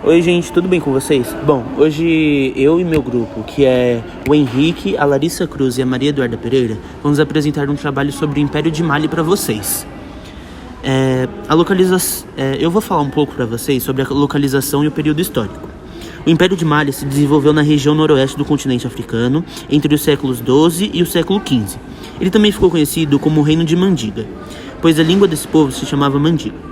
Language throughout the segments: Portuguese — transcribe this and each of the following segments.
Oi, gente, tudo bem com vocês? Bom, hoje eu e meu grupo, que é o Henrique, a Larissa Cruz e a Maria Eduarda Pereira, vamos apresentar um trabalho sobre o Império de Mali para vocês. Eu vou falar um pouco para vocês sobre a localização e o período histórico. O Império de Mali se desenvolveu na região noroeste do continente africano entre os séculos XII e o século XV. Ele também ficou conhecido como o Reino de Mandiga, pois a língua desse povo se chamava Mandiga.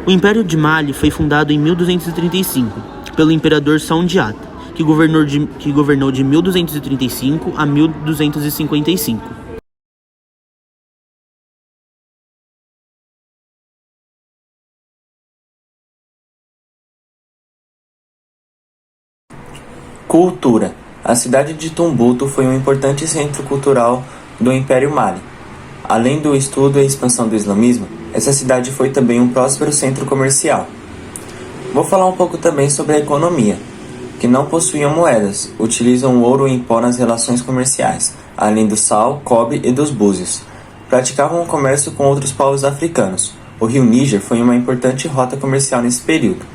O Império de Mali foi fundado em 1235 pelo imperador Soundiata, que governou de 1235 a 1255. Cultura. A cidade de Tumbuktu foi um importante centro cultural do Império Mali. Além do estudo e expansão do islamismo, essa cidade foi também um próspero centro comercial. Vou falar um pouco também sobre a economia, que não possuíam moedas, utilizam o ouro em pó nas relações comerciais, além do sal, cobre e dos búzios. Praticavam o comércio com outros povos africanos. O rio Níger foi uma importante rota comercial nesse período.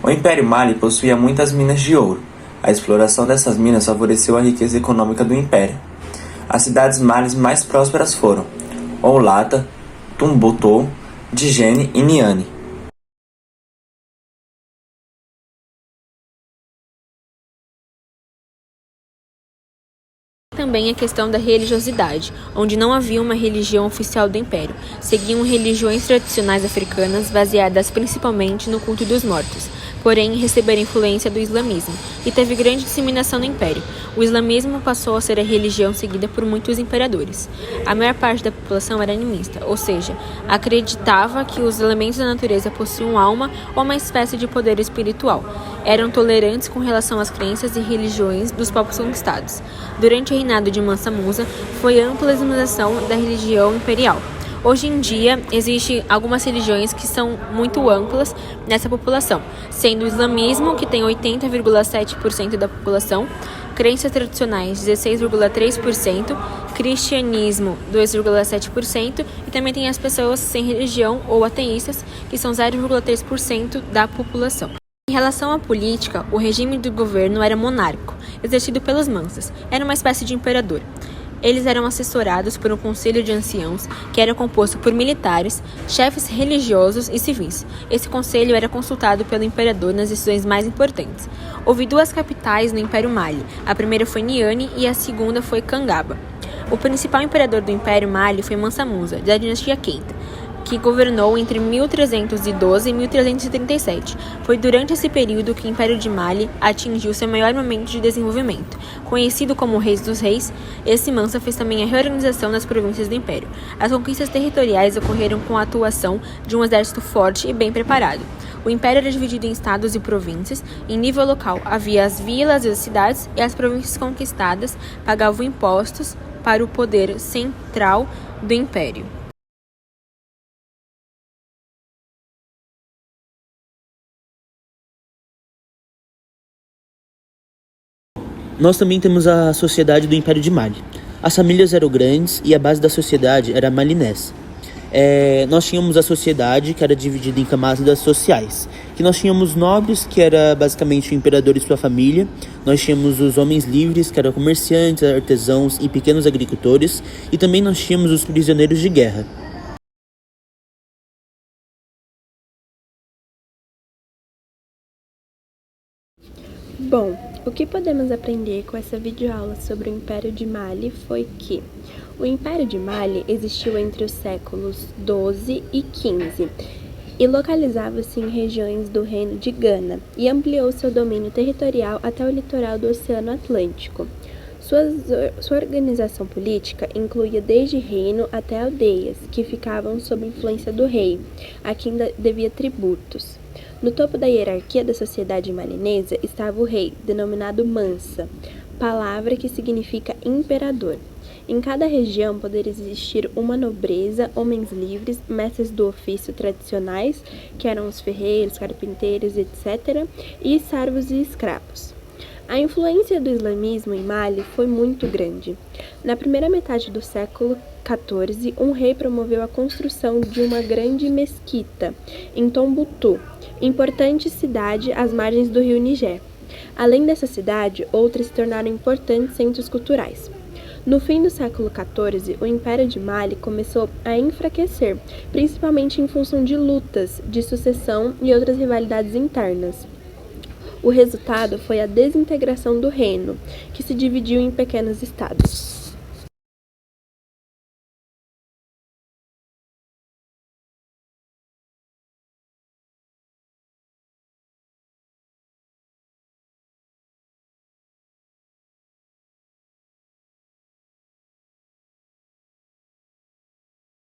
O Império Mali possuía muitas minas de ouro. A exploração dessas minas favoreceu a riqueza econômica do Império. As cidades malis mais prósperas foram Oulata, Tumbuktu, Djenne e Niani. Também a questão da religiosidade, onde não havia uma religião oficial do Império. Seguiam religiões tradicionais africanas baseadas principalmente no culto dos mortos, porém receberam influência do islamismo, e teve grande disseminação no Império. O islamismo passou a ser a religião seguida por muitos imperadores. A maior parte da população era animista, ou seja, acreditava que os elementos da natureza possuíam alma ou uma espécie de poder espiritual. Eram tolerantes com relação às crenças e religiões dos povos conquistados. Durante o reinado de Mansa Musa, foi ampla a islamização da religião imperial. Hoje em dia, existem algumas religiões que são muito amplas nessa população, sendo o islamismo, que tem 80,7% da população, crenças tradicionais 16,3%, cristianismo 2,7% e também tem as pessoas sem religião ou ateístas, que são 0,3% da população. Em relação à política, o regime do governo era monárquico, exercido pelos mansas. Era uma espécie de imperador. Eles eram assessorados por um conselho de anciãos, que era composto por militares, chefes religiosos e civis. Esse conselho era consultado pelo imperador nas decisões mais importantes. Houve duas capitais no Império Mali. A primeira foi Niani e a segunda foi Kangaba. O principal imperador do Império Mali foi Mansa Musa, da dinastia Keita, que governou entre 1312 e 1337. Foi durante esse período que o Império de Mali atingiu seu maior momento de desenvolvimento. Conhecido como o Reis dos Reis, esse Mansa fez também a reorganização das províncias do Império. As conquistas territoriais ocorreram com a atuação de um exército forte e bem preparado. O Império era dividido em estados e províncias. Em nível local, havia as vilas e as cidades, e as províncias conquistadas pagavam impostos para o poder central do Império. Nós também temos a sociedade do Império de Mali. As famílias eram grandes e a base da sociedade era malinesa. Nós tínhamos a sociedade, que era dividida em camadas sociais, que nós tínhamos nobres, que era basicamente o imperador e sua família. Nós tínhamos os homens livres, que eram comerciantes, artesãos e pequenos agricultores, e também nós tínhamos os prisioneiros de guerra. Bom, o que podemos aprender com essa videoaula sobre o Império de Mali foi que o Império de Mali existiu entre os séculos XII e XV e localizava-se em regiões do Reino de Gana e ampliou seu domínio territorial até o litoral do Oceano Atlântico. Sua organização política incluía desde reino até aldeias, que ficavam sob influência do rei, a quem devia tributos. No topo da hierarquia da sociedade malinesa estava o rei, denominado Mansa, palavra que significa imperador. Em cada região poderia existir uma nobreza, homens livres, mestres do ofício tradicionais, que eram os ferreiros, carpinteiros, etc., e servos e escravos. A influência do islamismo em Mali foi muito grande. Na primeira metade do século XIV, um rei promoveu a construção de uma grande mesquita em Tombouctou, importante cidade às margens do rio Níger. Além dessa cidade, outras se tornaram importantes centros culturais. No fim do século XIV, o Império de Mali começou a enfraquecer, principalmente em função de lutas de sucessão e outras rivalidades internas. O resultado foi a desintegração do reino, que se dividiu em pequenos estados.